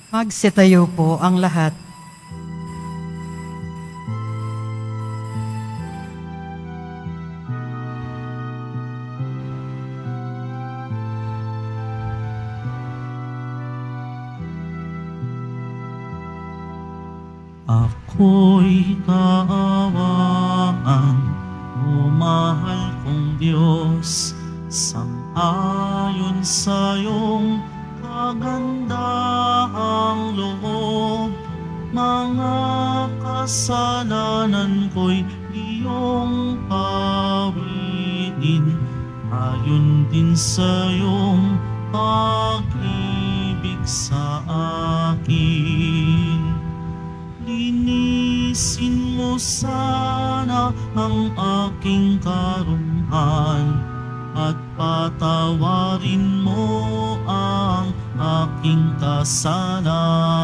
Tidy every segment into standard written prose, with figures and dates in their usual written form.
Magsitayo po ang lahat. Ako'y kaawaan mo, mahal kong Diyos, sang-ayon sa iyong kagandahang loob. Mga kasalanan ko'y iyong pawiin, ayon din sa iyong pag-ibig sa akin. Linisin mo sana ang aking karunungan at patawarin mo ang aking kasalanan.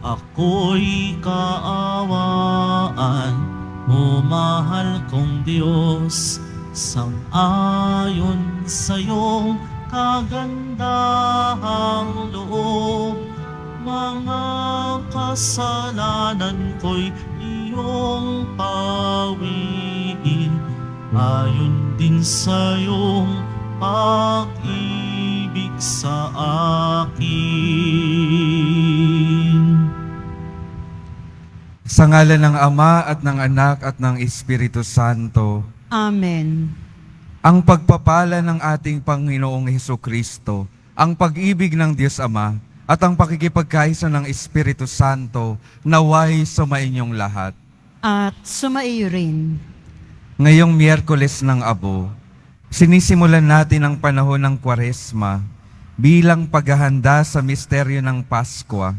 Ako'y kaawaan mo, mahal kong Diyos, sang-ayon sa iyong kagandahang loob. Mga kasalanan ko'y iyong pawiin, ayon din sa iyong pag-ibig sa akin. Sa ngalan ng Ama at ng Anak at ng Espiritu Santo, Amen. ang pagpapala ng ating Panginoong Hesukristo, ang pag-ibig ng Diyos Ama, at ang pakikipagkaisa ng Espiritu Santo naway sumainyong lahat. At sumaiyo rin. Ngayong Miyerkules ng Abo, sinisimulan natin ang panahon ng Kwaresma bilang paghahanda sa misteryo ng Paskwa,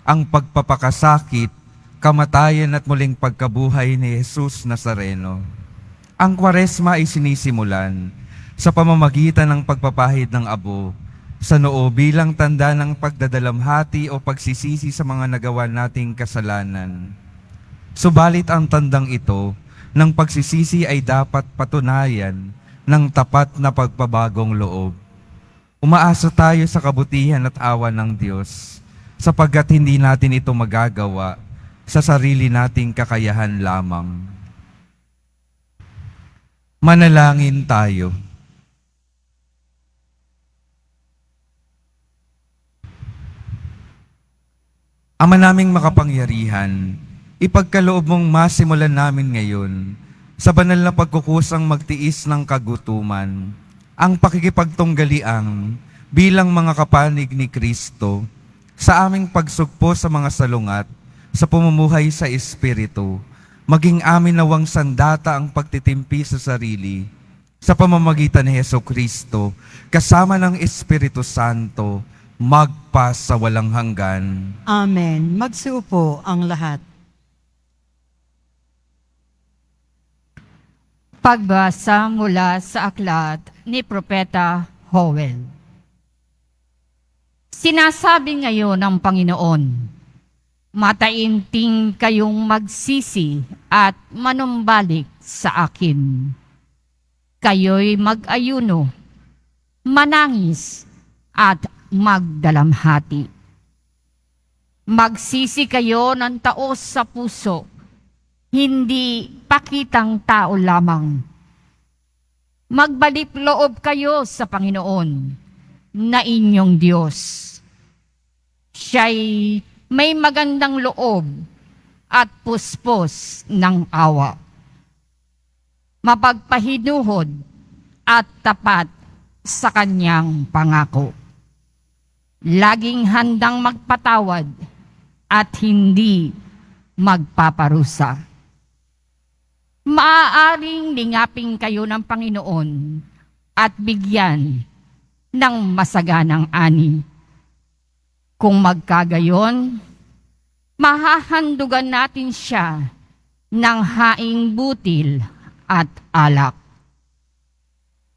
ang pagpapakasakit, kamatayan at muling pagkabuhay ni Jesus Nazareno. Ang Kwaresma ay sinisimulan sa pamamagitan ng pagpapahid ng abo sa noo bilang tanda ng pagdadalamhati o pagsisisi sa mga nagawa nating kasalanan. Subalit ang tandang ito ng pagsisisi ay dapat patunayan ng tapat na pagpabagong loob. Umaasa tayo sa kabutihan at awa ng Diyos, sapagkat hindi natin ito magagawa sa sarili nating kakayahan lamang. Manalangin tayo. Ama naming makapangyarihan, ipagkaloob mong masimulan namin ngayon sa banal na pagkukusang magtiis ng kagutuman, ang pakikipagtunggaliang bilang mga kapanig ni Kristo sa aming pagsugpo sa mga salungat sa pumumuhay sa Espiritu, maging amin nawang sandata ang pagtitimpi sa sarili sa pamamagitan ni Hesukristo kasama ng Espiritu Santo, magpa sa walang hanggan. Amen. Magsiupo ang lahat. Pagbasa mula sa aklat ni Propeta Joel. Sinasabi ngayon ng Panginoon, mataimting kayong magsisi at manumbalik sa akin. Kayo'y mag-ayuno, manangis at magdalamhati. Magsisi kayo ng taos sa puso, hindi pakitang tao lamang. Magbalik loob kayo sa Panginoon na inyong Diyos. Siya'y may magandang loob at puspos ng awa. Mapagpahinuhod at tapat sa kanyang pangako. Laging handang magpatawad at hindi magpaparusa. Maaaring lingapin kayo ng Panginoon at bigyan ng masaganang ani. Kung magkagayon, mahahandugan natin siya ng haing butil at alak.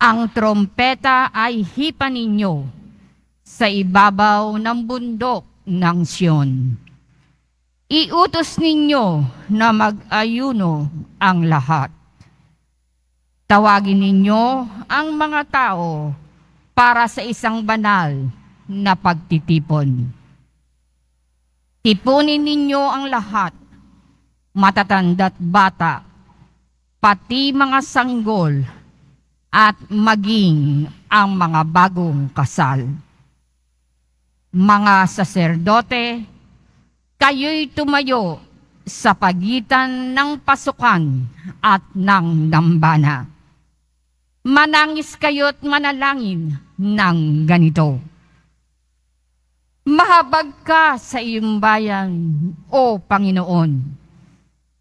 Ang trompeta ay hipa ninyo sa ibabaw ng bundok ng Sion. Iutos ninyo na mag-ayuno ang lahat. Tawagin ninyo ang mga tao para sa isang banal na pagtitipon. Tipunin ninyo ang lahat, matatanda't bata, pati mga sanggol, at maging ang mga bagong kasal. Mga saserdote, kayo'y tumayo sa pagitan ng pasukan at ng dambana. Manangis kayo't manalangin ng ganito. Mahabag ka sa iyong bayan, O Panginoon.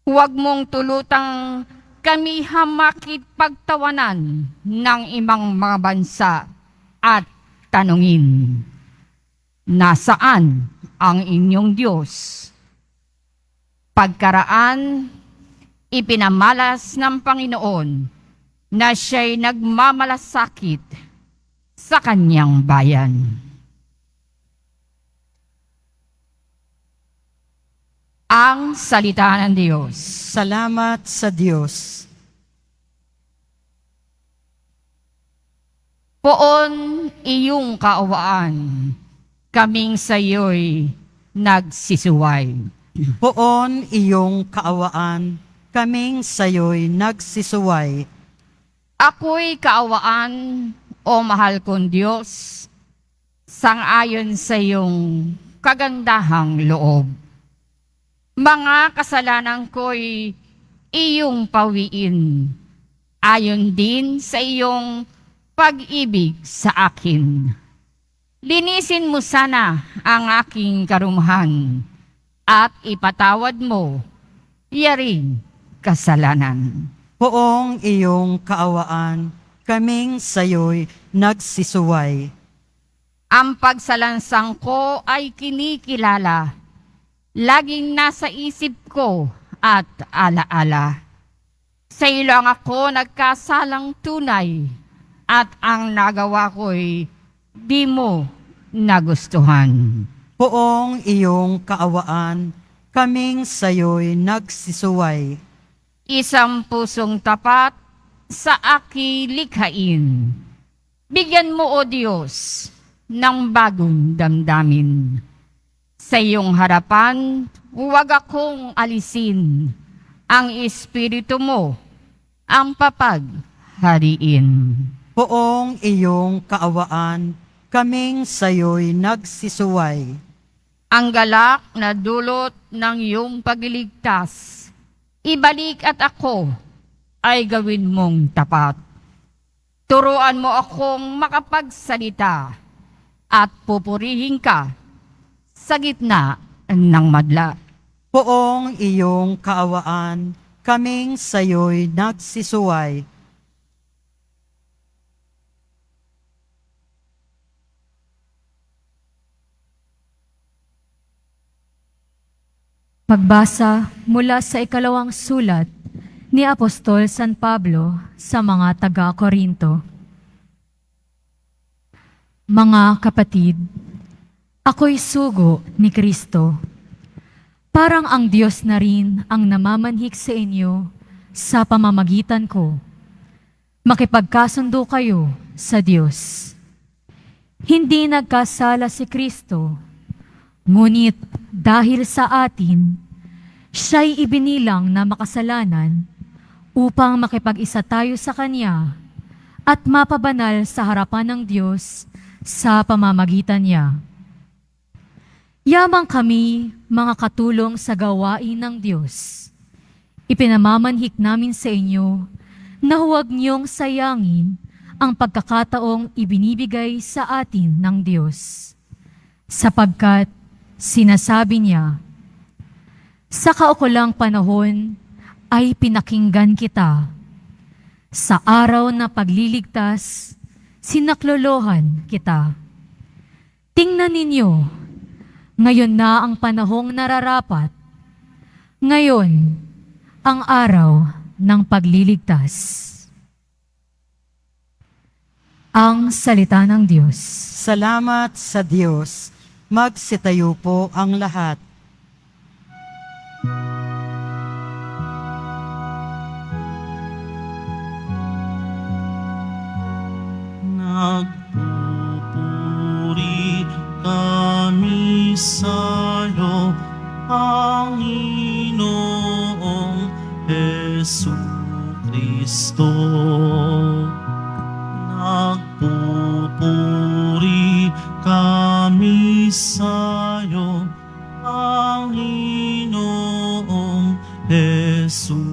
Huwag mong tulutang kami hamakit pagtawanan ng ibang mga bansa at tanungin, nasaan ang inyong Diyos? Pagkaraan, ipinamalas ng Panginoon na siya'y nagmamalasakit sa kanyang bayan. Ang salita ng Diyos. Salamat sa Diyos. Poon iyong kaawaan, kaming sayo'y nagsisuway. Poon iyong kaawaan, kaming sayo'y nagsisuway. Ako'y kaawaan, o mahal kong Diyos, sangayon sa iyong kagandahang loob. Mga kasalanan ko'y iyong pawiin, ayon din sa iyong pag-ibig sa akin. Linisin mo sana ang aking karumhan at ipatawad mo yaring kasalanan. Poong iyong kaawaan, kaming sayo'y nagsisuway. Ang pagsalansang ko ay kinikilala, laging nasa isip ko at alaala. Sa iyo lang ako nagkasalang tunay, at ang nagawa ko'y di mo nagustuhan. Poong iyong kaawaan, kaming sayo'y nagsisuway. Isang pusong tapat sa aki likhain. Bigyan mo, O Diyos, ng bagong damdamin. Sa iyong harapan, huwag akong alisin. Ang Espiritu mo, ang papaghariin. Poong iyong kaawaan, kaming sayo'y nagsisuway. Ang galak na dulot ng iyong pagliligtas, ibalik at ako ay gawin mong tapat. Turuan mo akong makapagsalita at pupurihin ka sa gitna ng madla. Poong iyong kaawaan, kaming sayo'y nagsisuway. Pagbasa mula sa ikalawang sulat ni Apostol San Pablo sa mga taga-Korinto. Mga kapatid, ako'y sugo ni Kristo. Parang ang Diyos na rin ang namamanhik sa inyo sa pamamagitan ko. Makipagkasundo kayo sa Diyos. Hindi nagkasala si Kristo, ngunit dahil sa atin, siya'y ibinilang na makasalanan upang makipag-isa tayo sa Kanya at mapabanal sa harapan ng Diyos sa pamamagitan niya. Yamang kami, mga katulong sa gawain ng Diyos, ipinamamanhik namin sa inyo na huwag niyong sayangin ang pagkakataong ibinibigay sa atin ng Diyos. Sapagkat sinasabi niya, sa kaukulang panahon ay pinakinggan kita. Sa araw na pagliligtas, sinaklolohan kita. Tingnan ninyo, ngayon na ang panahong nararapat. Ngayon, ang araw ng pagliligtas. Ang salita ng Diyos. Salamat sa Diyos. Magsitayo po ang lahat. Nagpupuri Kristo. Nagpupuri kami sa'yo, Panginoong Hesu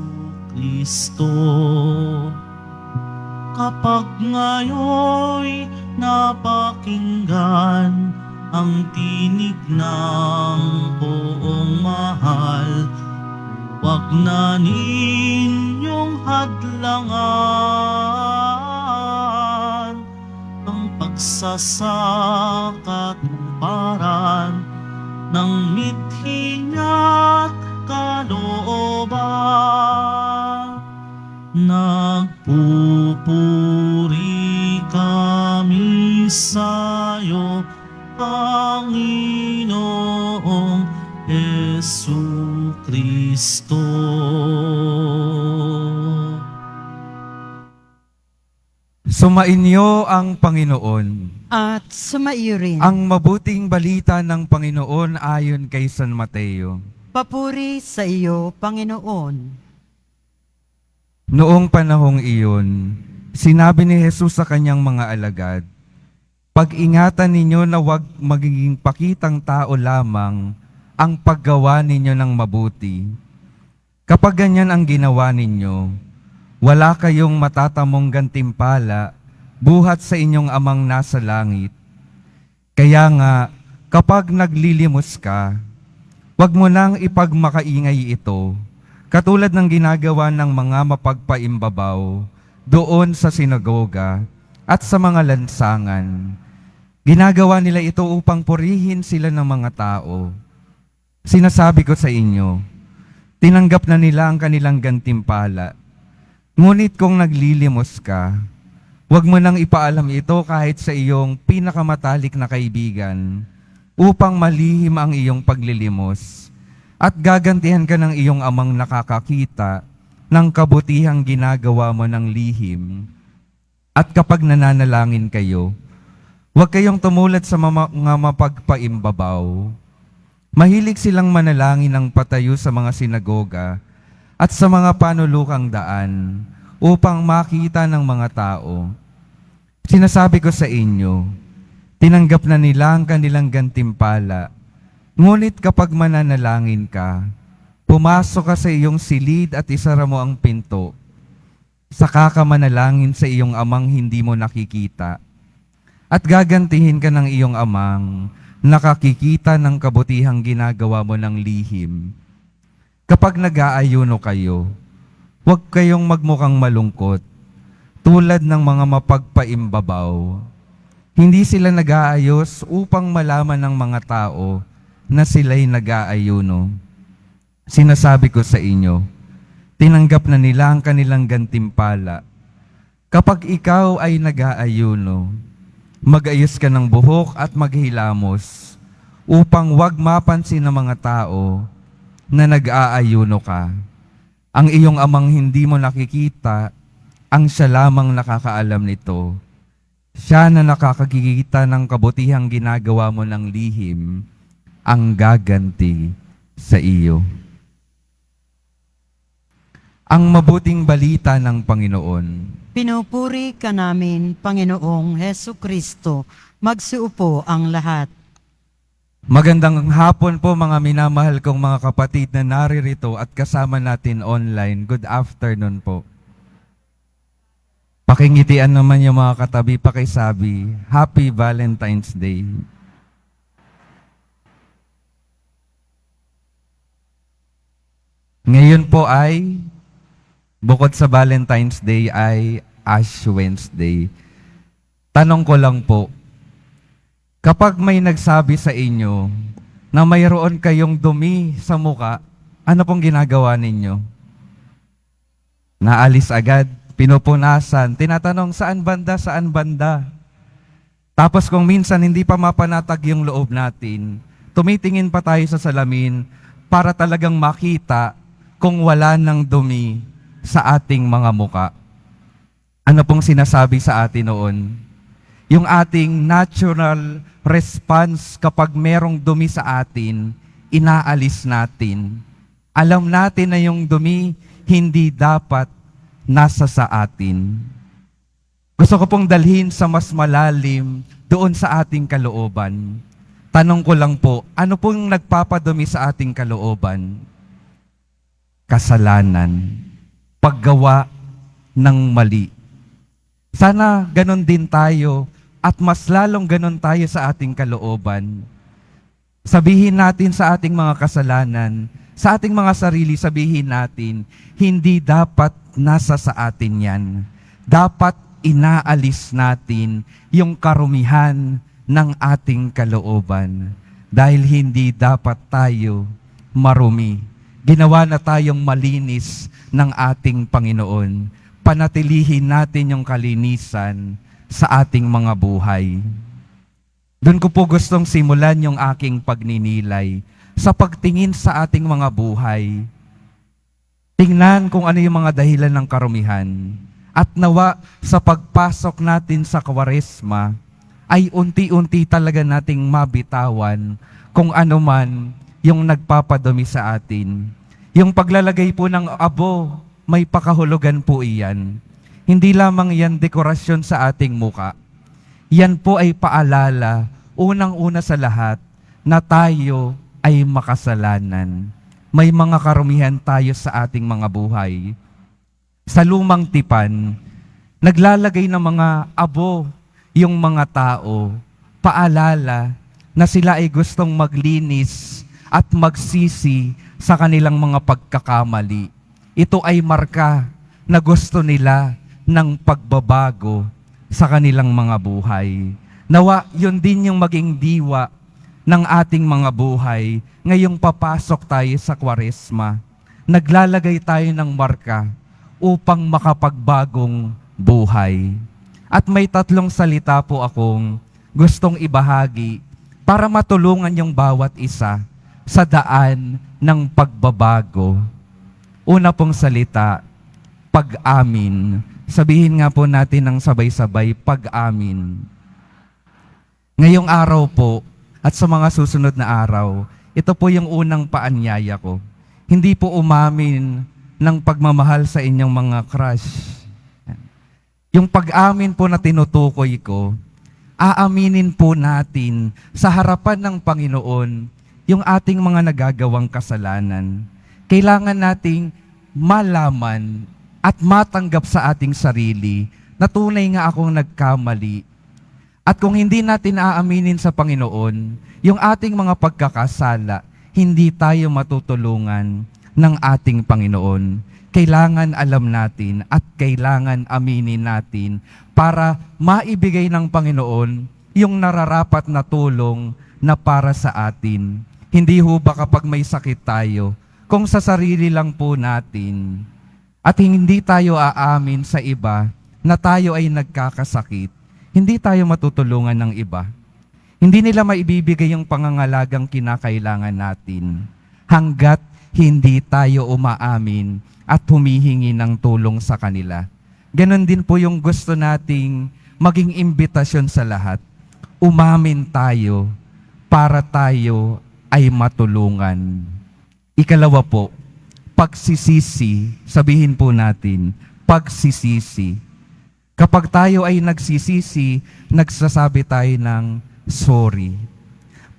Kristo. Kapag ngayo'y napakinggan ang tinig ng poong mahal, huwag na ninyong hadlangan ang pagsasakatuparan ng mithi niya't kalooban. Nagpupuri kami sa'yo, Panginoong Hesu Kristo. Sumainyo ang Panginoon. At sumaiyo rin. Ang mabuting balita ng Panginoon ayon kay San Mateo. Papuri sa iyo, Panginoon. Noong panahong iyon, sinabi ni Jesus sa kanyang mga alagad, "Pag-ingatan ninyo na huwag magiging pakitang tao lamang ang paggawa ninyo ng mabuti. Kapag ganyan ang ginawa ninyo, wala kayong matatamong gantimpala buhat sa inyong amang nasa langit. Kaya nga, kapag naglilimos ka, huwag mo nang ipagmakaingay ito, katulad ng ginagawa ng mga mapagpaimbabaw doon sa sinagoga at sa mga lansangan. Ginagawa nila ito upang purihin sila ng mga tao. Sinasabi ko sa inyo, tinanggap na nila ang kanilang gantimpala. Ngunit kung naglilimos ka, huwag mo nang ipaalam ito kahit sa iyong pinakamatalik na kaibigan, upang malihim ang iyong paglilimos, at gagantihan ka ng iyong amang nakakakita ng kabutihang ginagawa mo ng lihim. At kapag nananalangin kayo, huwag kayong tumulad sa mga mapagpaimbabaw. Mahilig silang manalangin ng patayo sa mga sinagoga at sa mga panulukang daan upang makita ng mga tao. Sinasabi ko sa inyo, tinanggap na nila ang kanilang gantimpala. Ngunit kapag mananalangin ka, pumasok ka sa iyong silid at isara mo ang pinto. Saka ka manalangin sa iyong amang hindi mo nakikita. At gagantihin ka ng iyong amang nakakikita ng kabutihang ginagawa mo ng lihim. Kapag nag-aayuno kayo, huwag kayong magmukhang malungkot, tulad ng mga mapagpaimbabaw. Hindi sila nag-aayos upang malaman ng mga tao na sila'y nag-aayuno. Sinasabi ko sa inyo, tinanggap na nila ang kanilang gantimpala. Kapag ikaw ay nag-aayuno, mag-ayos ka ng buhok at maghilamos, upang wag mapansin ng mga tao na nag-aayuno ka. Ang iyong amang hindi mo nakikita, ang siya lamang nakakaalam nito. Siya na nakakakita ng kabutihang ginagawa mo ng lihim, ang gaganti sa iyo. Ang mabuting balita ng Panginoon. Pinupuri ka namin, Panginoong Hesu Kristo. Magsiupo ang lahat. Magandang hapon po mga minamahal kong mga kapatid na naririto at kasama natin online. Good afternoon po. Pakingitian naman yung mga katabi, pakisabi, Happy Valentine's Day. Ngayon po ay, bukod sa Valentine's Day ay Ash Wednesday. Tanong ko lang po, kapag may nagsabi sa inyo na mayroon kayong dumi sa muka, ano pong ginagawa ninyo? Naalis agad, pinupunasan, tinatanong saan banda, saan banda. Tapos kung minsan hindi pa mapanatag yung loob natin, tumitingin pa tayo sa salamin para talagang makita kung wala ng dumi sa ating mga muka. Ano pong sinasabi sa atin noon? Yung ating natural response kapag merong dumi sa atin, inaalis natin. Alam natin na yung dumi hindi dapat nasa sa atin. Gusto ko pong dalhin sa mas malalim doon sa ating kalooban. Tanong ko lang po, ano pong nagpapadumi sa ating kalooban? Kasalanan, paggawa ng mali. Sana ganon din tayo at mas lalong ganon tayo sa ating kalooban. Sabihin natin sa ating mga kasalanan, sa ating mga sarili, sabihin natin, hindi dapat nasa sa atin yan. Dapat inaalis natin yung karumihan ng ating kalooban. Dahil hindi dapat tayo marumi. Ginawa na tayong malinis ng ating Panginoon. Panatilihin natin yung kalinisan sa ating mga buhay. Doon ko po gustong simulan yung aking pagninilay sa pagtingin sa ating mga buhay. Tingnan kung ano yung mga dahilan ng karumihan. At nawa sa pagpasok natin sa Kwaresma, ay unti-unti talaga nating mabitawan kung ano man yung nagpapadumi sa atin. Yung paglalagay po ng abo, may pakahulugan po iyan. Hindi lamang yan dekorasyon sa ating muka. Yan po ay paalala, unang-una sa lahat, na tayo ay makasalanan. May mga karumihan tayo sa ating mga buhay. Sa lumang tipan, naglalagay ng mga abo yung mga tao, paalala na sila ay gustong maglinis at magsisi sa kanilang mga pagkakamali. Ito ay marka na gusto nila ng pagbabago sa kanilang mga buhay. Nawa, yun din yung maging diwa ng ating mga buhay ngayong papasok tayo sa Kwaresma. Naglalagay tayo ng marka upang makapagbagong buhay. At may 3 salita po akong gustong ibahagi para matulungan yung bawat isa sa daan ng pagbabago. Una pong salita, pag-amin. Sabihin nga po natin ng sabay-sabay, pag-amin. Ngayong araw po, at sa mga susunod na araw, ito po yung unang paanyaya ko. Hindi po umamin ng pagmamahal sa inyong mga crush. Yung pag-amin po na tinutukoy ko, aaminin po natin sa harapan ng Panginoon yung ating mga nagagawang kasalanan. Kailangan nating malaman at matanggap sa ating sarili na tunay nga akong nagkamali. At kung hindi natin aaminin sa Panginoon yung ating mga pagkakasala, hindi tayo matutulungan ng ating Panginoon. Kailangan alam natin at kailangan aminin natin para maibigay ng Panginoon yung nararapat na tulong na para sa atin. Hindi ho ba kapag may sakit tayo, kung sa sarili lang po natin at hindi tayo aamin sa iba na tayo ay nagkakasakit, hindi tayo matutulungan ng iba. Hindi nila maibibigay yung pangangalagang kinakailangan natin hanggat hindi tayo umaamin at humihingi ng tulong sa kanila. Ganon din po yung gusto nating maging imbitasyon sa lahat. Umamin tayo para tayo ay matulungan. Ikalawa po, pagsisisi. Sabihin po natin, pagsisisi. Kapag tayo ay nagsisisi, nagsasabi tayo ng sorry.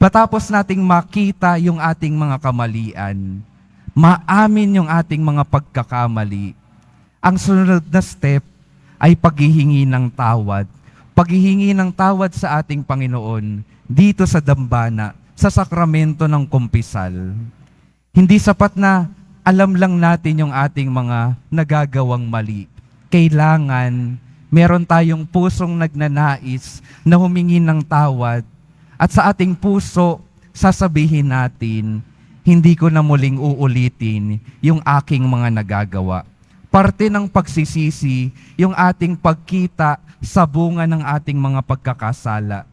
Patapos nating makita yung ating mga kamalian, maamin yung ating mga pagkakamali, ang sunod na step ay paghihingi ng tawad. Paghihingi ng tawad sa ating Panginoon dito sa dambana, sa sakramento ng kumpisal. Hindi sapat na alam lang natin yung ating mga nagagawang mali. Kailangan meron tayong pusong nagnanais na humingi ng tawad at sa ating puso sasabihin natin, hindi ko na muling uulitin yung aking mga nagagawa. Parte ng pagsisisi, yung ating pagkita sa bunga ng ating mga pagkakasala.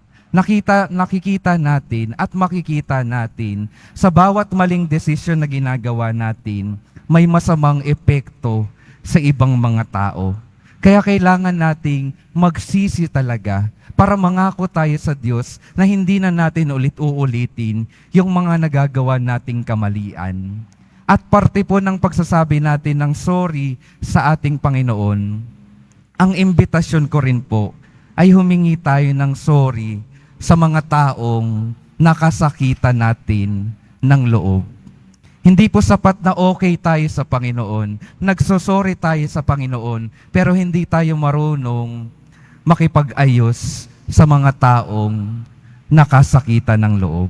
Nakikita natin at makikita natin sa bawat maling desisyon na ginagawa natin, may masamang epekto sa ibang mga tao. Kaya kailangan nating magsisi talaga para mangako tayo sa Diyos na hindi na natin ulit-uulitin yung mga nagagawa nating kamalian. At parte po ng pagsasabi natin ng sorry sa ating Panginoon, ang imbitasyon ko rin po ay humingi tayo ng sorry sa mga taong nakasakitan natin ng loob. Hindi po sapat na okay tayo sa Panginoon, nagsosorry tayo sa Panginoon, pero hindi tayo marunong makipag-ayos sa mga taong nakasakitan ng loob.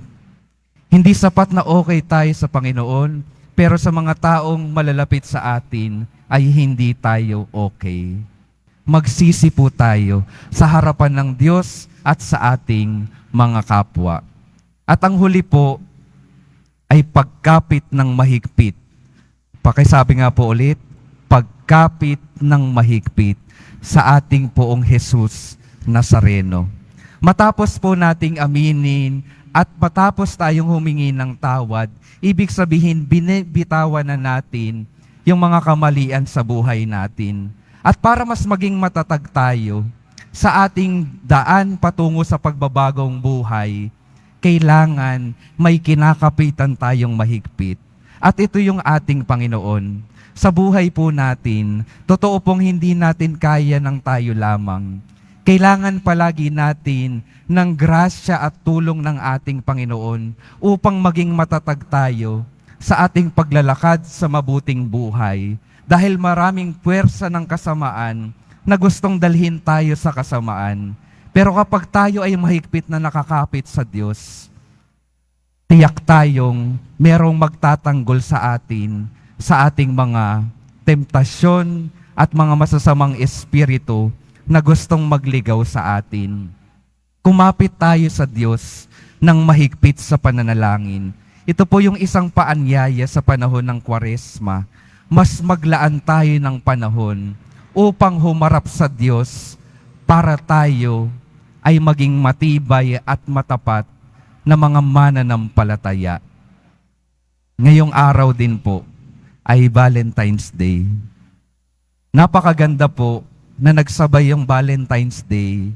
Hindi sapat na okay tayo sa Panginoon, pero sa mga taong malalapit sa atin ay hindi tayo okay. Magsisi po tayo sa harapan ng Diyos at sa ating mga kapwa. At ang huli po ay pagkapit ng mahigpit. Pakisabi nga po ulit, pagkapit ng mahigpit sa ating poong Jesus Nazareno. Matapos po nating aminin at matapos tayong humingi ng tawad, ibig sabihin binibitawan na natin yung mga kamalian sa buhay natin. At para mas maging matatag tayo sa ating daan patungo sa pagbabagong buhay, kailangan may kinakapitan tayong mahigpit. At ito yung ating Panginoon. Sa buhay po natin, totoo pong hindi natin kaya ng tayo lamang. Kailangan palagi natin ng grasya at tulong ng ating Panginoon upang maging matatag tayo sa ating paglalakad sa mabuting buhay. Dahil maraming puwersa ng kasamaan na gustong dalhin tayo sa kasamaan. Pero kapag tayo ay mahigpit na nakakapit sa Diyos, tiyak tayong merong magtatanggol sa atin sa ating mga temptasyon at mga masasamang espiritu na gustong magligaw sa atin. Kumapit tayo sa Diyos ng mahigpit sa pananalangin. Ito po yung isang paanyaya sa panahon ng Kwaresma. Mas maglaan tayo ng panahon upang humarap sa Diyos para tayo ay maging matibay at matapat na mga mananampalataya. Ngayong araw din po ay Valentine's Day. Napakaganda po na nagsabay yung Valentine's Day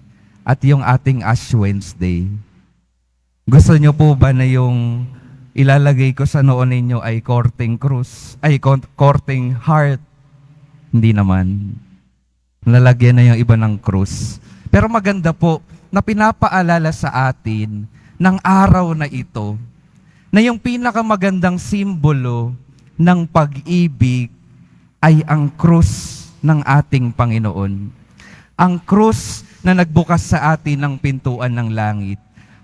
at yung ating Ash Wednesday. Gusto nyo po ba na yung ilalagay ko sa noo ninyo ay courting cross, ay courting heart? Hindi naman. Lalagyan na yung iba ng cross. Pero maganda po na pinapaalala sa atin ng araw na ito na yung pinakamagandang simbolo ng pag-ibig ay ang krus ng ating Panginoon. Ang krus na nagbukas sa atin ng pintuan ng langit.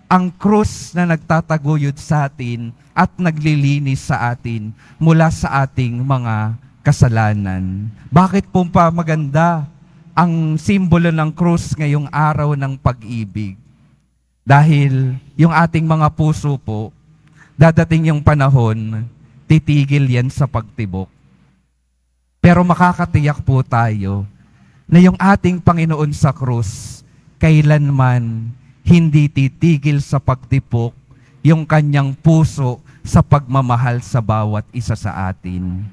Ang krus na nagtataguyod sa atin at naglilinis sa atin mula sa ating mga kasalanan. Bakit po pa maganda ang simbolo ng krus ngayong araw ng pag-ibig? Dahil yung ating mga puso po, dadating yung panahon, titigil yan sa pagtibok. Pero makakatiyak po tayo na yung ating Panginoon sa krus, kailanman hindi titigil sa pagtibok yung kanyang puso sa pagmamahal sa bawat isa sa atin.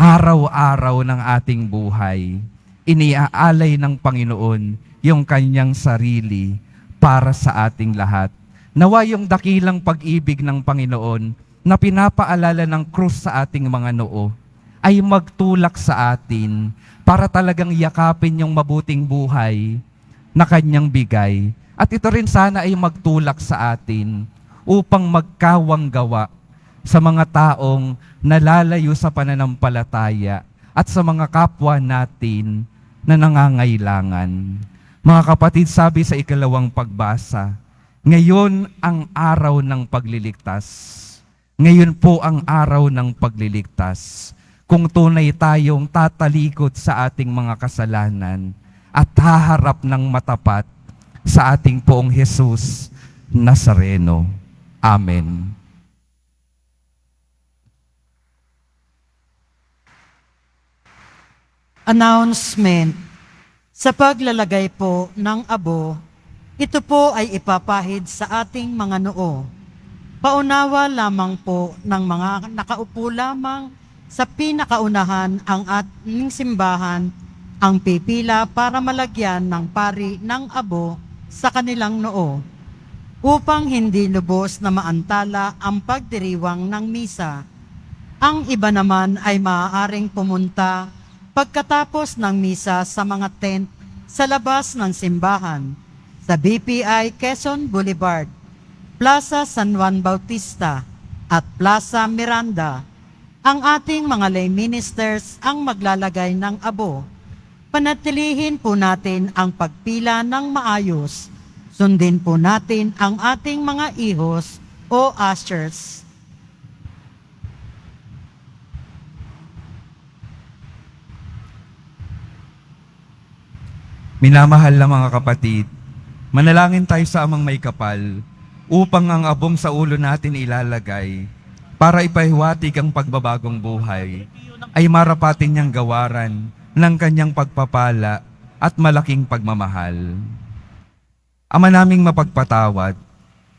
Araw-araw ng ating buhay, iniaalay ng Panginoon yung kanyang sarili para sa ating lahat. Nawa yung dakilang pag-ibig ng Panginoon na pinapaalala ng krus sa ating mga noo ay magtulak sa atin para talagang yakapin yung mabuting buhay na kanyang bigay. At ito rin sana ay magtulak sa atin upang magkawang gawa sa mga taong nalalayo sa pananampalataya at sa mga kapwa natin na nangangailangan. Mga kapatid, sabi sa ikalawang pagbasa, ngayon ang araw ng pagliligtas. Ngayon po ang araw ng pagliligtas. Kung tunay tayong tatalikod sa ating mga kasalanan at haharap ng matapat sa ating poong Jesus Nazareno. Amen. Announcement. Sa paglalagay po ng abo, ito po ay ipapahid sa ating mga noo. Paunawa lamang po ng mga nakaupo lamang sa pinakaunahan ang ating simbahan ang pipila para malagyan ng pari ng abo sa kanilang noo upang hindi lubos na maantala ang pagdiriwang ng misa. Ang iba naman ay maaaring pumunta pagkatapos ng misa sa mga tent sa labas ng simbahan, sa BPI Quezon Boulevard, Plaza San Juan Bautista at Plaza Miranda. Ang ating mga lay ministers ang maglalagay ng abo. Panatilihin po natin ang pagpila ng maayos. Sundin po natin ang ating mga ihos o ushers. Minamahal na mga kapatid, manalangin tayo sa Amang May Kapal upang ang abong sa ulo natin ilalagay para ipahiwatig ang pagbabagong buhay ay marapatin niyang gawaran ng kanyang pagpapala at malaking pagmamahal. Ama naming mapagpatawad,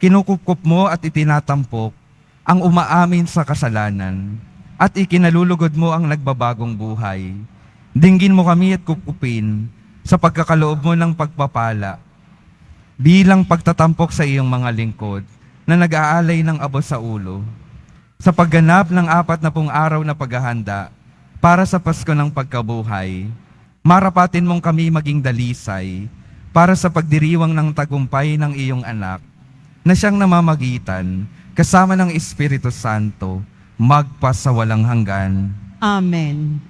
kinukupkup mo at itinatampok ang umaamin sa kasalanan at ikinalulugod mo ang nagbabagong buhay. Dinggin mo kami at kupkupin sa pagkakaloob mo ng pagpapala bilang pagtatampok sa iyong mga lingkod na nag-aalay ng abo sa ulo sa pagganap ng 40 araw na paghahanda para sa Pasko ng Pagkabuhay. Marapatin mong kami maging dalisay para sa pagdiriwang ng tagumpay ng iyong anak na siyang namamagitan kasama ng Espiritu Santo magpasawalang hanggan. Amen.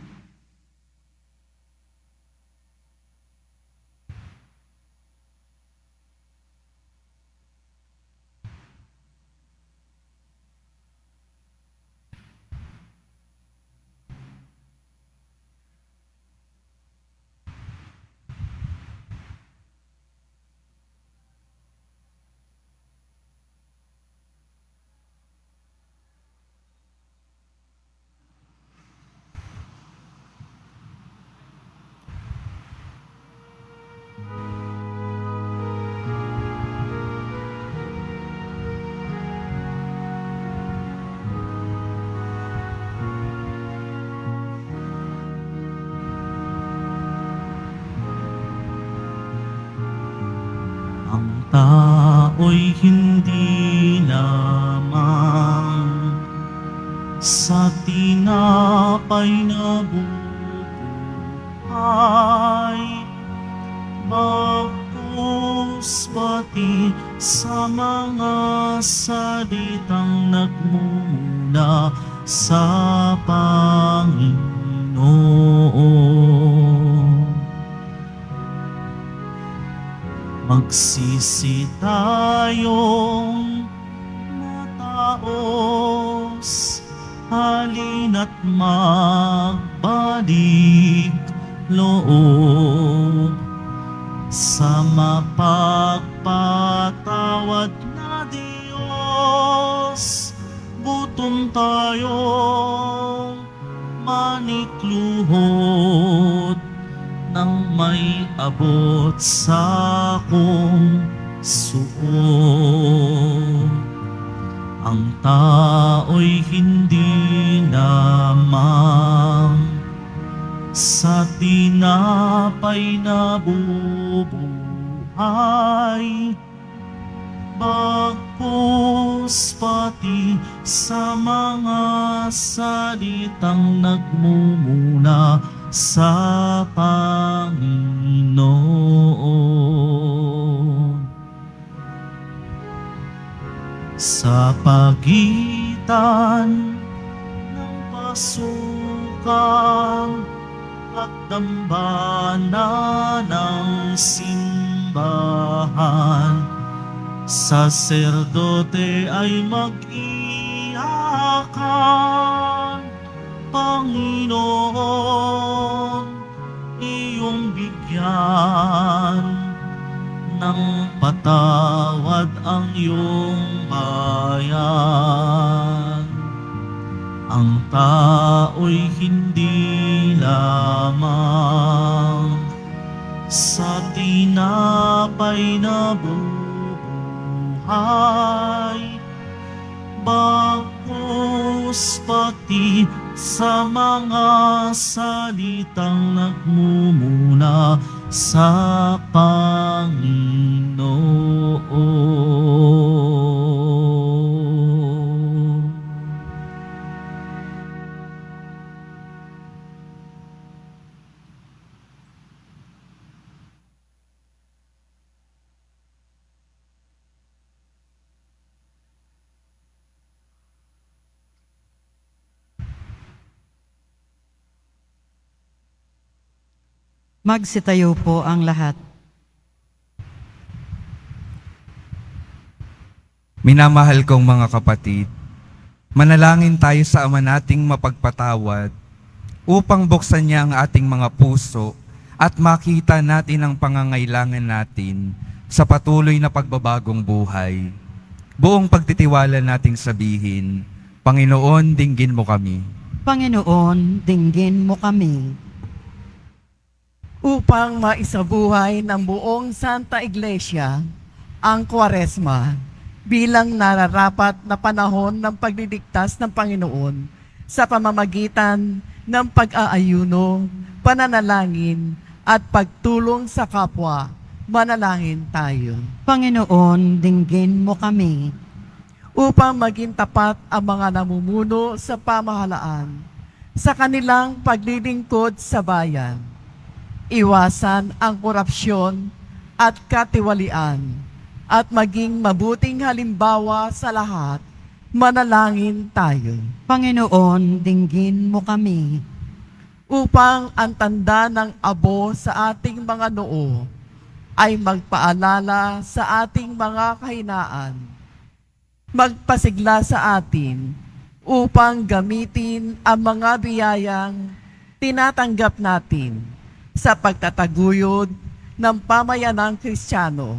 Ang tao'y hindi lamang sa tinapay na buhay, bagkus pati sa mga salitang nagmumula sa Panginoon. Magsisi tayong mataos, halina't magbalik loob sa mapagpatawad na Diyos. Gutom tayong manikluhod nang may abot sa akong suot. Ang tao'y hindi lamang sa tinapay na bubuhay, bagkus pati sa mga salitang nagmumula sa Panginoon. Sa pagitan ng pasukan at dambana ng simbahan, saserdote ay mag-iyakan. Panginoon, iyong bigyan ng patawad ang iyong bayan. Ang tao'y hindi lamang sa tinapay na bubuhay, bagkus pati sa mga salitang nagmumula sa Panginoon. Magsitayo po ang lahat. Minamahal kong mga kapatid, manalangin tayo sa Ama nating mapagpatawad upang buksan niya ang ating mga puso at makita natin ang pangangailangan natin sa patuloy na pagbabagong buhay. Buong pagtitiwala nating sabihin, Panginoon, dinggin mo kami. Panginoon, dinggin mo kami. Upang maisabuhay ng buong Santa Iglesia ang Kwaresma bilang nararapat na panahon ng pagliligtas ng Panginoon sa pamamagitan ng pag-aayuno, pananalangin at pagtulong sa kapwa. Manalangin tayo. Panginoon, dinggin mo kami. Upang maging tapat ang mga namumuno sa pamahalaan sa kanilang paglilingkod sa bayan. Iwasan ang korupsyon at katiwalian at maging mabuting halimbawa sa lahat. Manalangin tayo. Panginoon, dinggin mo kami. Upang ang tanda ng abo sa ating mga noo ay magpaalala sa ating mga kahinaan. Magpasigla sa atin upang gamitin ang mga biyayang tinatanggap natin sa pagtataguyod ng pamayanang Kristiyano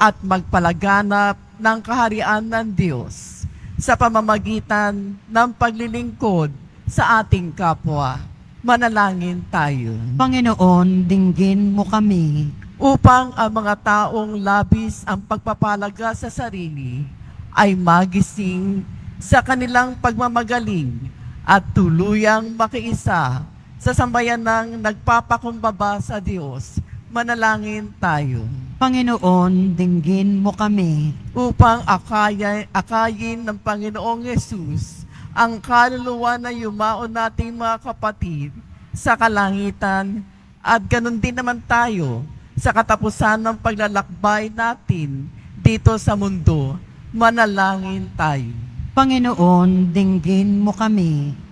at magpalaganap ng kaharian ng Diyos sa pamamagitan ng paglilingkod sa ating kapwa. Manalangin tayo. Panginoon, dinggin mo kami. Upang ang mga taong labis ang pagpapalaga sa sarili ay magising sa kanilang pagmamagaling at tuluyang makiisa sa sambayanang nagpapakumbaba sa Diyos. Manalangin tayo. Panginoon, dinggin mo kami. Upang akayin ng Panginoong Yesus ang kaluluwa na yumaon nating mga kapatid sa kalangitan at ganun din naman tayo sa katapusan ng paglalakbay natin dito sa mundo. Manalangin tayo. Panginoon, dinggin mo kami.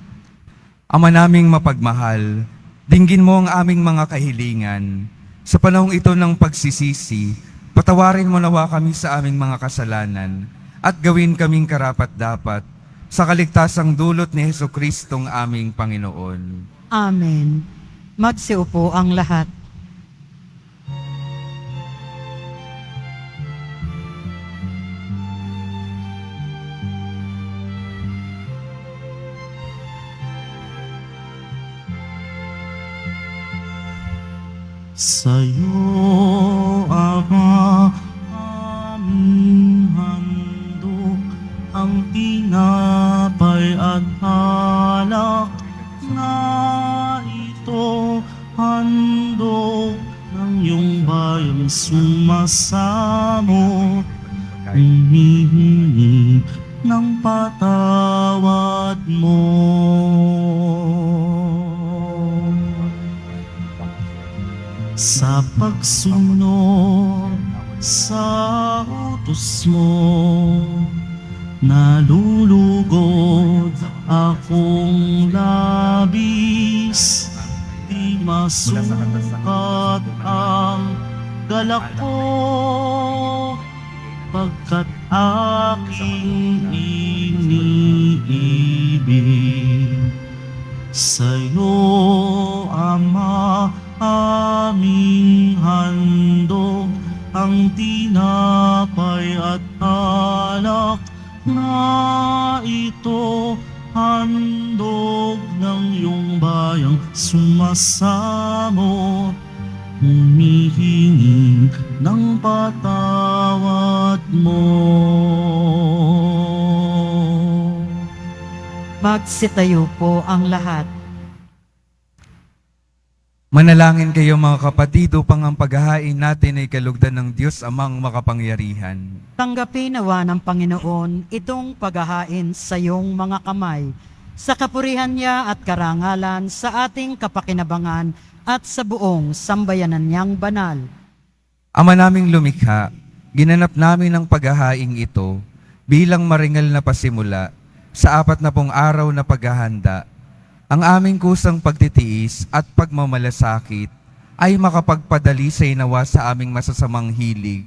Ama naming mapagmahal, dinggin mo ang aming mga kahilingan. Sa panahong ito ng pagsisisi, patawarin mo nawa kami sa aming mga kasalanan at gawin kaming karapat-dapat sa kaligtasang dulot ni Jesucristong aming Panginoon. Amen. Magsiupo ang lahat. Sa'yo, Ama, aming handog ang tinapay at alak na ito, handog ng iyong bayang sumasamo, humihingi ng patawad mo. Sa pagsunod sa utos mo, nalulugod akong labis, di masukat ang galak ko, pagkat aking iniibig. Sa'yo, Ama, aming handog ang tinapay at alak na ito, handog ng iyong bayang sumasamo, humihingi ng patawad mo. Magsitayo po ang lahat. Manalangin kayo mga kapatid upang ang paghahain natin ay kalugdan ng Diyos Amang makapangyarihan. Tanggapin nawa ng Panginoon itong paghahain sa iyong mga kamay, sa kapurihan niya at karangalan sa ating kapakinabangan at sa buong sambayanan niyang banal. Ama naming lumikha, ginanap namin ang paghahaing ito bilang maringal na pasimula sa 40 araw na paghahanda. Ang aming kusang pagtitiis at pagmamalasakit ay makapagpadalisay nawa sa aming masasamang hilig,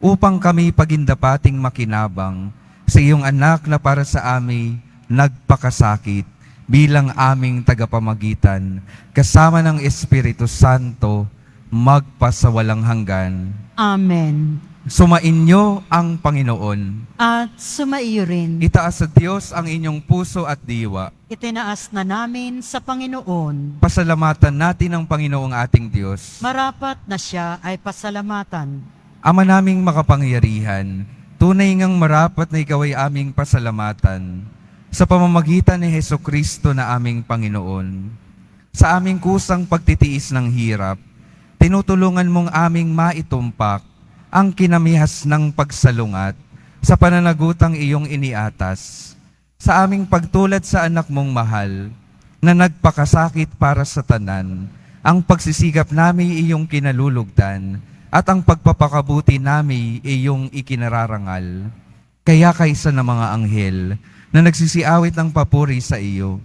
upang kami pagindapating makinabang sa iyong anak na para sa amin nagpakasakit bilang aming tagapamagitan, kasama ng Espiritu Santo, magpasawalang hanggan. Amen. Sumainyo ang Panginoon. At sumaiyo rin, Itaas sa Diyos ang inyong puso at diwa. itinaas na namin sa Panginoon. Pasalamatan natin ang Panginoong ating Diyos. Marapat na siya ay pasalamatan. Ama naming makapangyarihan, tunay ngang marapat na ikaw ay aming pasalamatan sa pamamagitan ni Hesukristo na aming Panginoon. Sa aming kusang pagtitiis ng hirap, tinutulungan mong aming maitumpak ang kinamihas ng pagsalungat sa pananagutang iyong iniatas. Sa aming pagtulad sa anak mong mahal na nagpakasakit para sa tanan, ang pagsisigap namin iyong kinalulugdan at ang pagpapakabuti namin iyong ikinararangal. Kaya kaysa ng mga anghel na nagsisiawit ng papuri sa iyo,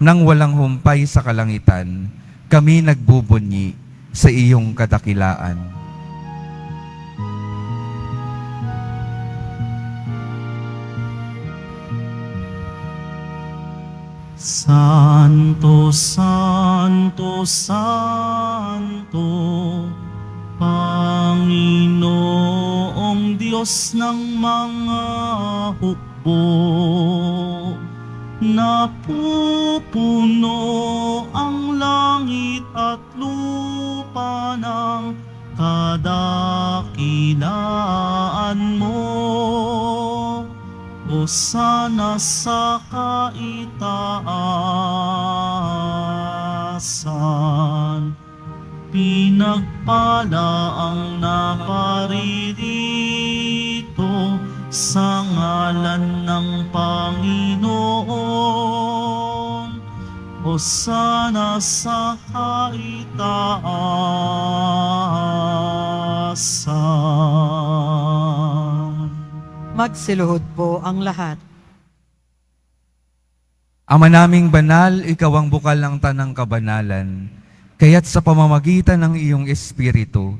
nang walang humpay sa kalangitan, kami nagbubunyi sa iyong kadakilaan. Santo, Santo, Santo, Panginoong Diyos ng mga hukbo, napupuno ang langit at lupa ng kadakilaan mo. Hosana sa kaitaasan, pinagpala ang naparirito sa ngalan ng Panginoon. Hosana sa kaitaasan. Magsiluhod po ang lahat. Ama naming banal, ikaw ang bukal ng tanang kabanalan. Kaya't sa pamamagitan ng iyong Espiritu,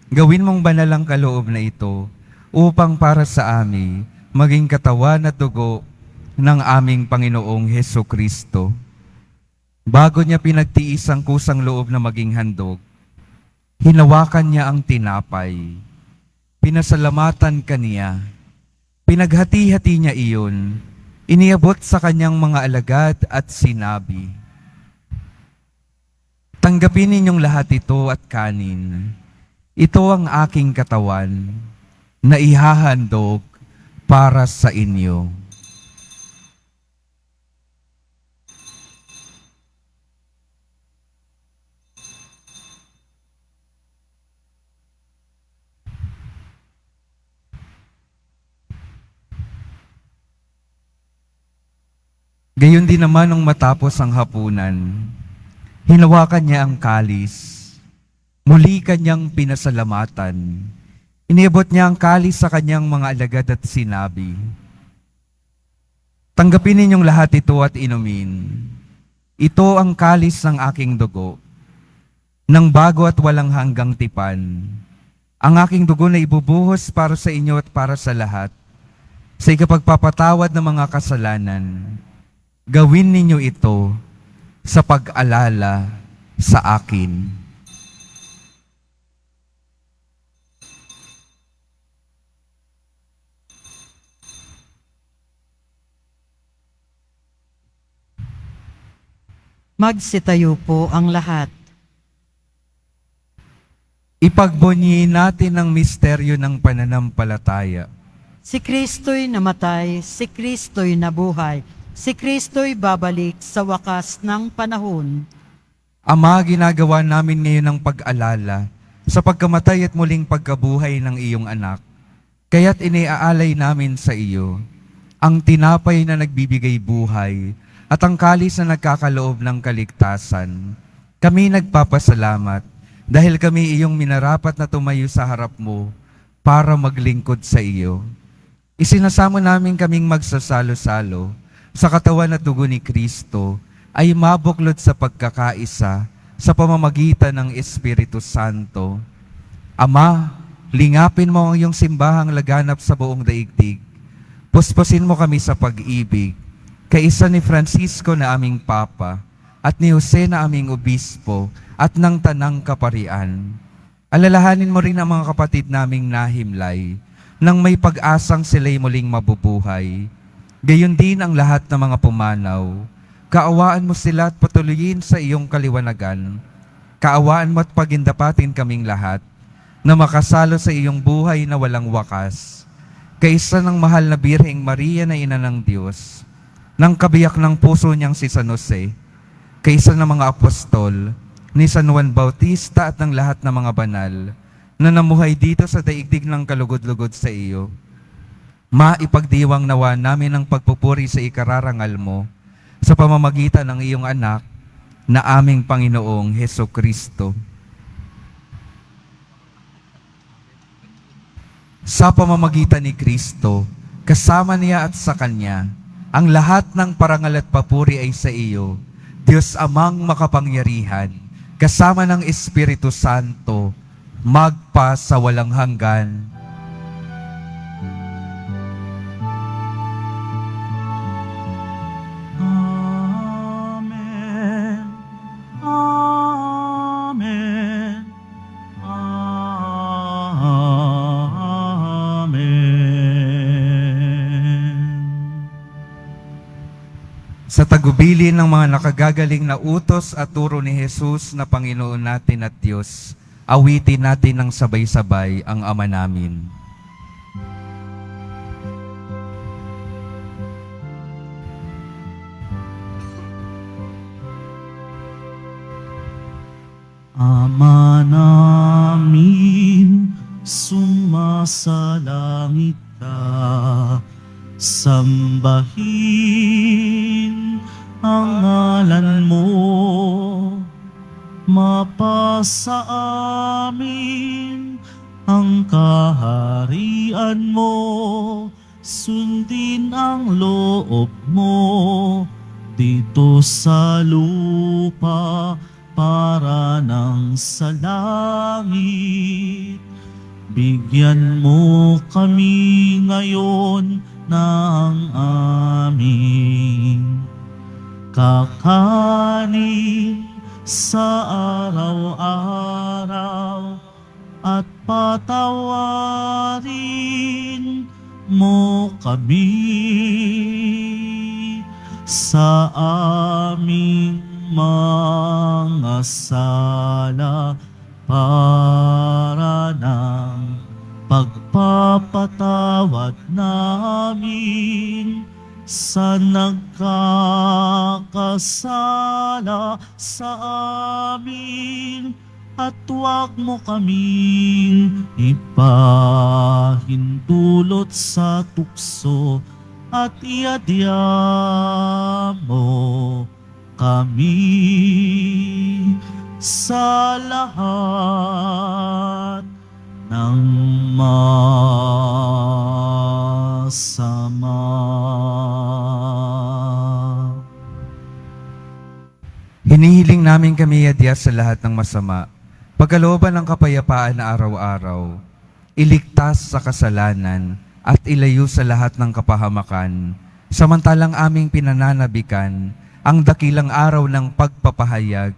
gawin mong banal ang kaloob na ito upang para sa amin maging katawan at dugo ng aming Panginoong Hesukristo. Bago niya pinagtiis ang kusang loob na maging handog, hinawakan niya ang tinapay. Pinasalamatan kaniya. Pinaghati-hati niya iyon, iniabot sa kanyang mga alagad at sinabi, "Tanggapin ninyong lahat ito at kanin. Ito ang aking katawan na ihahandog para sa inyo." Gayon din naman nung matapos ang hapunan, hinawakan niya ang kalis, muli kanyang pinasalamatan. Iniabot niya ang kalis sa kanyang mga alagad at sinabi, "Tanggapin ninyong lahat ito at inumin. Ito ang kalis ng aking dugo, ng bago at walang hanggang tipan. Ang aking dugo na ibubuhos para sa inyo at para sa lahat, sa ikapagpapatawad ng mga kasalanan. Gawin ninyo ito sa pag-alala sa akin." Magsitayo po ang lahat. Ipagbunyiin natin ang misteryo ng pananampalataya. Si Kristo'y namatay, si Kristo'y nabuhay, si Kristo'y babalik sa wakas ng panahon. Ama, ginagawa namin ngayon ang pag-alala sa pagkamatay at muling pagkabuhay ng iyong anak. Kaya't iniaalay namin sa iyo ang tinapay na nagbibigay buhay at ang kalis na nagkakaloob ng kaligtasan. Kami nagpapasalamat dahil kami iyong minarapat na tumayo sa harap mo para maglingkod sa iyo. Isinasamo namin kaming magsasalo-salo sa katawan at dugo ni Kristo ay mabuklod sa pagkakaisa sa pamamagitan ng Espiritu Santo. Ama, lingapin mo ang iyong simbahang laganap sa buong daigdig. Puspusin mo kami sa pag-ibig, kaisa ni Francisco na aming Papa, at ni Jose na aming Obispo, at ng Tanang Kaparian. Alalahanin mo rin ang mga kapatid naming nahimlay, nang may pag-asang sila'y muling mabubuhay. Gayon din ang lahat ng mga pumanaw. Kaawaan mo sila at patuloyin sa iyong kaliwanagan. Kaawaan mo at pagindapatin kaming lahat, na makasalo sa iyong buhay na walang wakas. Kaisa ng mahal na Birheng Maria na Ina ng Diyos, ng kabiyak ng puso niyang si San Jose, kaisa ng mga apostol, ni San Juan Bautista at ng lahat ng mga banal, na namuhay dito sa daigdig ng kalugod-lugod sa iyo. Maipagdiwang nawa namin ang pagpupuri sa ikararangal mo, sa pamamagitan ng iyong anak, na aming Panginoong Hesukristo. Sa pamamagitan ni Kristo, kasama niya at sa Kanya, ang lahat ng parangal at papuri ay sa iyo, Diyos Amang makapangyarihan, kasama ng Espiritu Santo, magpa sa walang hanggan. Amen. Amen. Amen. Sa tagubilin ng mga nakagagaling na utos at turo ni Jesus na Panginoon natin at Diyos, awitin natin ng sabay-sabay ang Ama namin. Ama namin, sumasalangit ka, sambahin ang ngalan mo, mapasa amin ang kaharian mo, sundin ang loob mo dito sa lupa para ng sa langit. Bigyan mo kami ngayon ng aming kakanin sa araw-araw, at patawarin mo kami sa aming mga sala, para ng pagpapatawad namin sa nagkakasala sa amin, at huwag mo kaming ipahintulot sa tukso, at iadya mo kami sa lahat ng masama. Hinihiling namin kami adya sa lahat ng masama, pagkalooban ng kapayapaan na araw-araw, iligtas sa kasalanan at ilayo sa lahat ng kapahamakan, samantalang aming pinananabikan ang dakilang araw ng pagpapahayag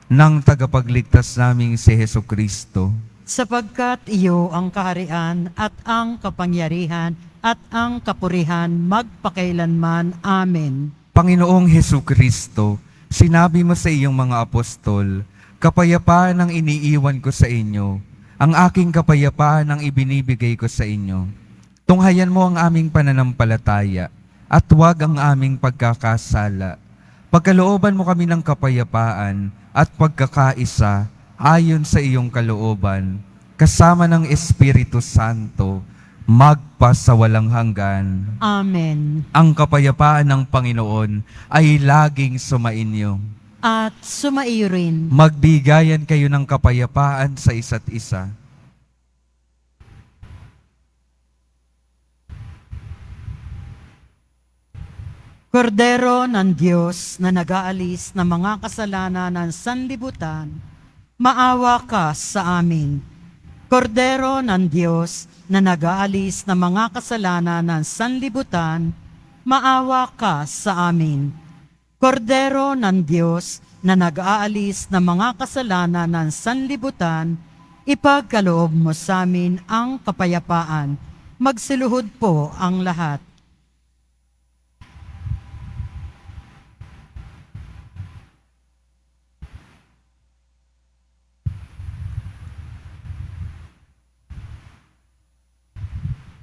ng tagapagligtas naming si Hesukristo. Sapagkat iyo ang kaharian at ang kapangyarihan at ang kapurihan magpakailanman. Amen. Panginoong Hesukristo, sinabi mo sa iyong mga apostol, kapayapaan ang iniiwan ko sa inyo, ang aking kapayapaan ang ibinibigay ko sa inyo. Tunghayan mo ang aming pananampalataya at huwag ang aming pagkakasala. Pagkalooban mo kami ng kapayapaan at pagkakaisa ayon sa iyong kalooban, kasama ng Espiritu Santo, magpa sa walang hanggan. Amen. Ang kapayapaan ng Panginoon ay laging sumainyo. At sumaiyo rin. Magbigayan kayo ng kapayapaan sa isa't isa. Kordero ng Diyos na nag-aalis ng mga kasalanan ng sanlibutan, maawa ka sa amin. Kordero ng Diyos na nag-aalis ng mga kasalanan ng sanlibutan, maawa ka sa amin. Kordero ng Diyos na nag-aalis ng mga kasalanan ng sanlibutan, ipagkaloob mo sa amin ang kapayapaan. Magsiluhod po ang lahat.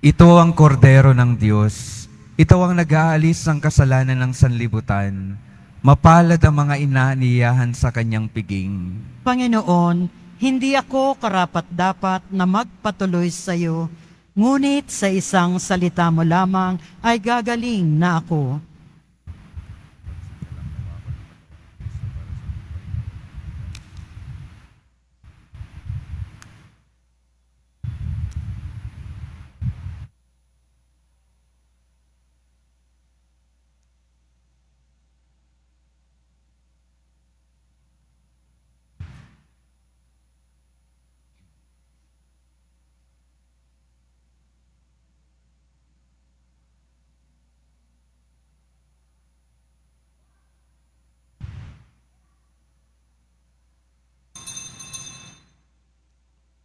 Ito ang kordero ng Diyos. Ito ang nag-aalis ng kasalanan ng sanlibutan. Mapalad ang mga inaaniyahan sa kanyang piging. Panginoon, hindi ako karapat-dapat na magpatuloy sa iyo, ngunit sa isang salita mo lamang ay gagaling na ako.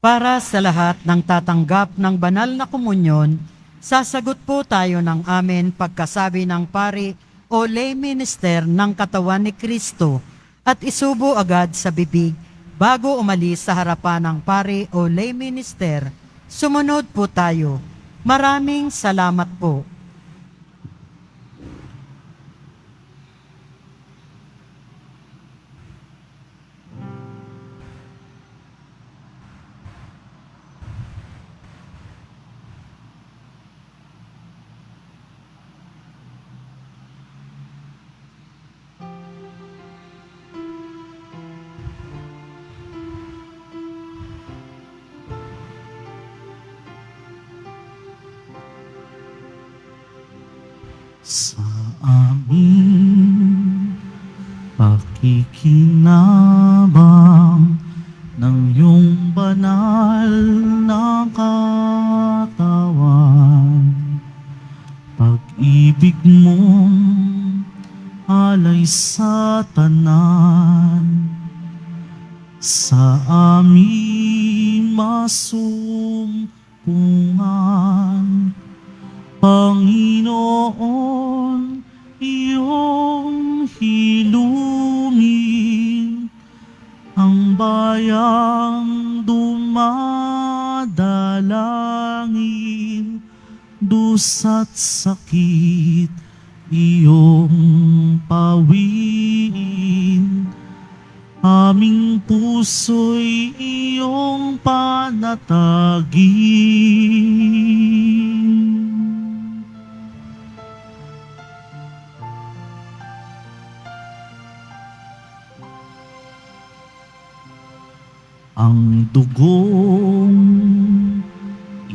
Para sa lahat ng tatanggap ng banal na komunyon, sasagot po tayo ng amen pagkasabi ng pari o lay minister ng katawan ni Kristo at isubo agad sa bibig bago umalis sa harapan ng pari o lay minister. Sumunod po tayo. Maraming salamat po. Sa amin pakikinabang ng iyong banal na katawan, pag-ibig mong alay sa tanan, sa amin masumpungan. Panginoon, iyong hilumin ang bayang dumadalangin, dusa't sakit iyong pawiin. Aming puso'y iyong panatagin. Ang dugong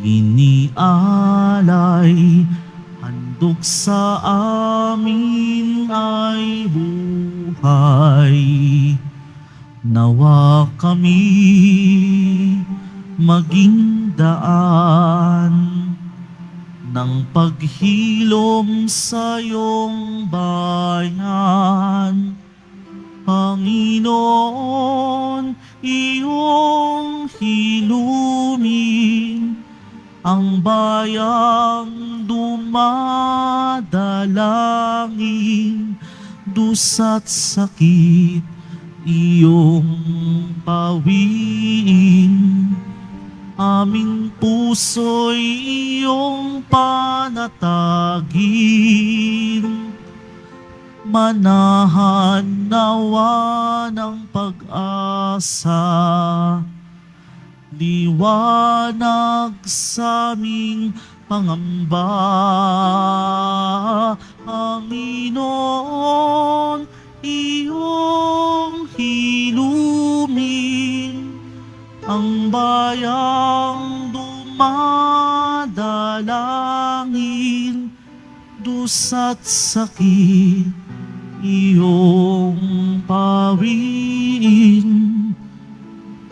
inialay, handog sa amin ay buhay. Nawa kami maging daan ng paghilom sa iyong bayan. Panginoon, iyong hilumin ang bayang dumadalangin, dusa't sakit iyong pawiin. Aming puso'y iyong panatagin. Manahan nawa ng pag-asa, liwanag sa aming pangamba. Panginoon, iyong hilumin ang bayang dumadalangin, dusa't sakit iyong pawiin,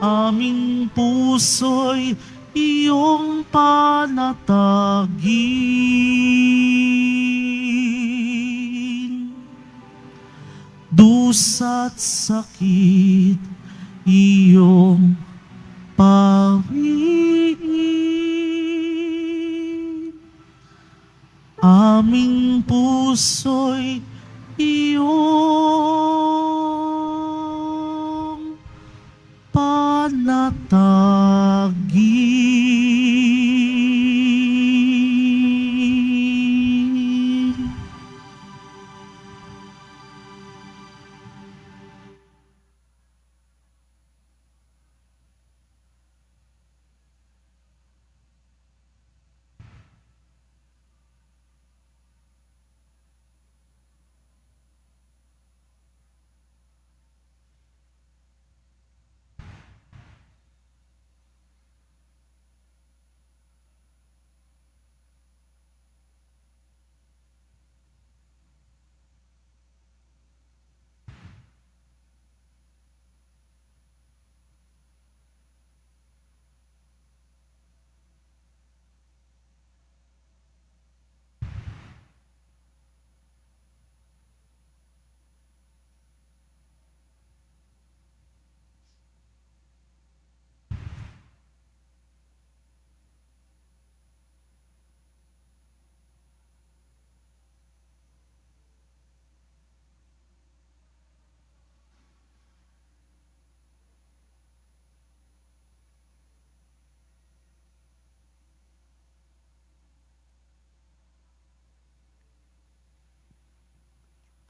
aming puso'y iyong panatagin. Dusa't sakit iyong pawiin, aming puso'y iyong panatagin.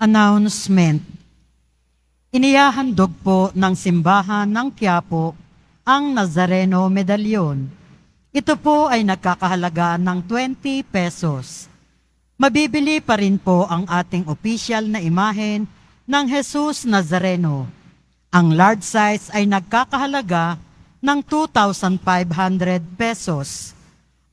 Announcement. Inihahandog po ng simbahan ng Quiapo ang Nazareno Medalyon. Ito po ay nagkakahalaga ng 20 pesos. Mabibili pa rin po ang ating opisyal na imahen ng Jesus Nazareno. Ang large size ay nagkakahalaga ng 2,500 pesos.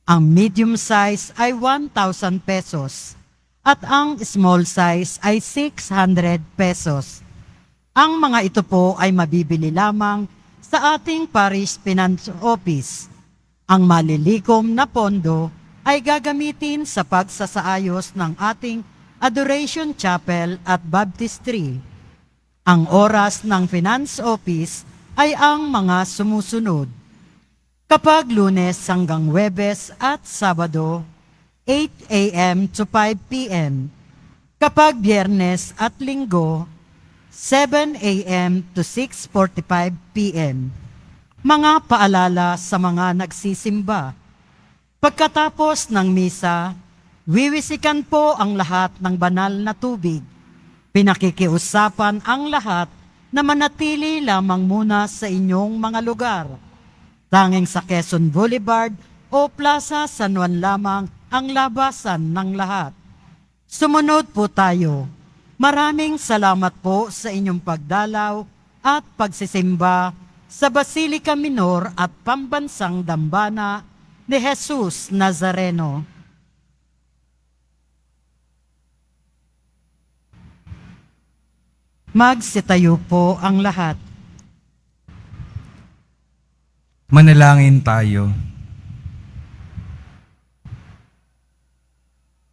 Ang medium size ay 1,000 pesos. At ang small size ay 600 pesos. Ang mga ito po ay mabibili lamang sa ating Parish Finance Office. Ang malilikom na pondo ay gagamitin sa pagsasaayos ng ating Adoration Chapel at Baptistry. Ang oras ng Finance Office ay ang mga sumusunod. Kapag Lunes hanggang Huwebes at Sabado, 8 a.m. to 5 p.m. Kapag Biyernes at Linggo, 7 a.m. to 6:45 p.m. Mga paalala sa mga nagsisimba. Pagkatapos ng misa, wiwisikan po ang lahat ng banal na tubig. Pinakikiusapan ang lahat na manatili lamang muna sa inyong mga lugar. Tanging sa Quezon Boulevard o Plaza San Juan lamang ang labasan ng lahat. Sumunod po tayo. Maraming salamat po sa inyong pagdalaw at pagsisimba sa Basilica Minor at Pambansang Dambana ni Jesus Nazareno. Magsitayo po ang lahat. Manalangin tayo.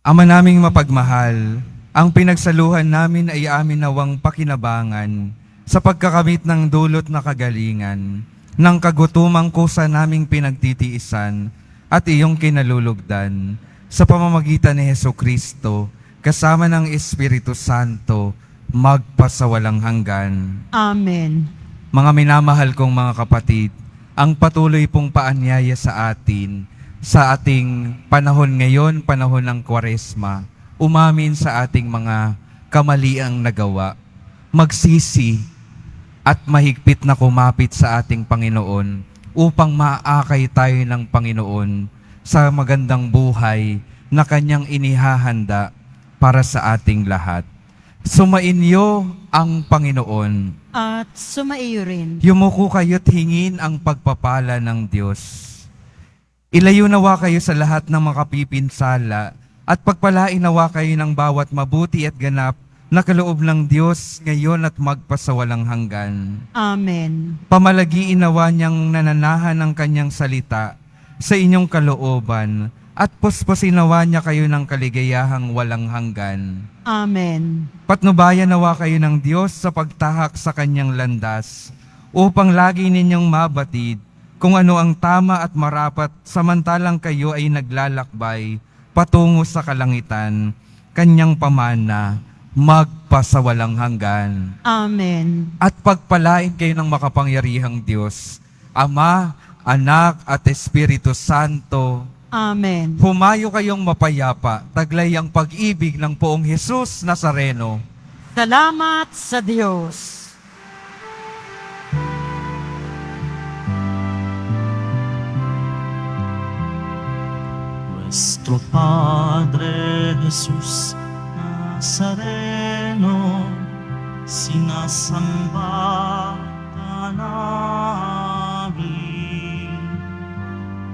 Ama naming mapagmahal, ang pinagsaluhan namin ay amin nawang pakinabangan sa pagkakamit ng dulot na kagalingan, ng kagutumang kusa naming pinagtitiisan at iyong kinalulugdan sa pamamagitan ni Hesukristo kasama ng Espiritu Santo magpasawalang hanggan. Amen. Mga minamahal kong mga kapatid, ang patuloy pong paanyaya sa atin sa ating panahon ngayon, panahon ng Kwaresma, umamin sa ating mga kamaliang nagawa, magsisi at mahigpit na kumapit sa ating Panginoon upang maakay tayo ng Panginoon sa magandang buhay na Kanyang inihahanda para sa ating lahat. Sumainyo ang Panginoon. At sumaiyo rin. Yumuko kayo't hingin ang pagpapala ng Diyos. Ilayo nawa kayo sa lahat ng makapipinsala at pagpalain nawa kayo ng bawat mabuti at ganap na kaloob ng Diyos ngayon at magpasawalang hanggan. Amen. Pamalagiin nawa niyang nananahan ng kanyang salita sa inyong kalooban at puspusin nawa niya kayo ng kaligayahang walang hanggan. Amen. Patnubayan nawa kayo ng Diyos sa pagtahak sa kanyang landas upang lagi ninyong mabatid kung ano ang tama at marapat samantalang kayo ay naglalakbay patungo sa kalangitan, kanyang pamana, magpasawalang hanggan. Amen. At pagpalain kayo ng makapangyarihang Diyos, Ama, Anak at Espiritu Santo. Amen. Humayo kayong mapayapa, taglay ang pag-ibig ng poong Jesus Nazareno. Salamat sa Diyos. Nuestro Padre Jesús Nazareno, sinasamba ka namin,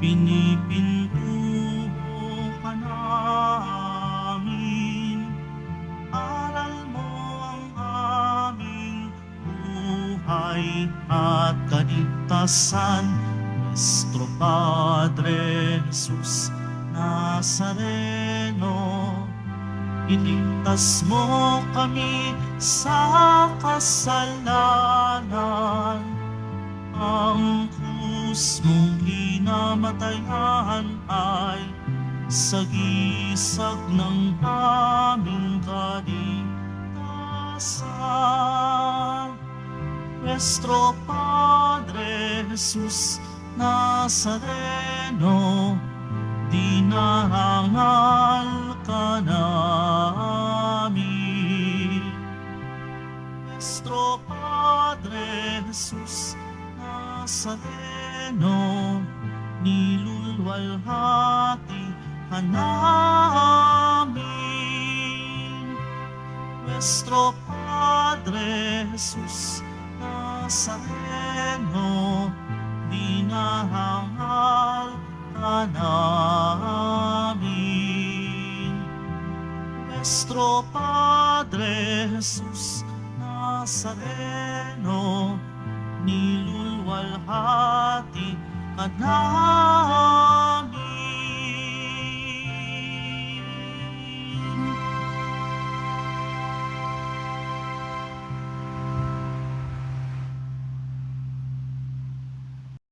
pinipintuho ka namin, aral mo ang aming buhay at kaligtasan. Nuestro Padre Jesús Nazareno, iligtas mo kami sa kasalanan. Ang krus mong hinamatayan ay sagisag ng aming kaligtasan. Nuestro Padre Jesus Nazareno, dinarangal ka namin. Nuestro Padre Jesus Nazareno, nilulwalhati ka namin. Nuestro Padre Jesus Nazareno, dinarangal ka namin. Nuestro Padre Jesus Nazareno, nilulwalhati ka namin.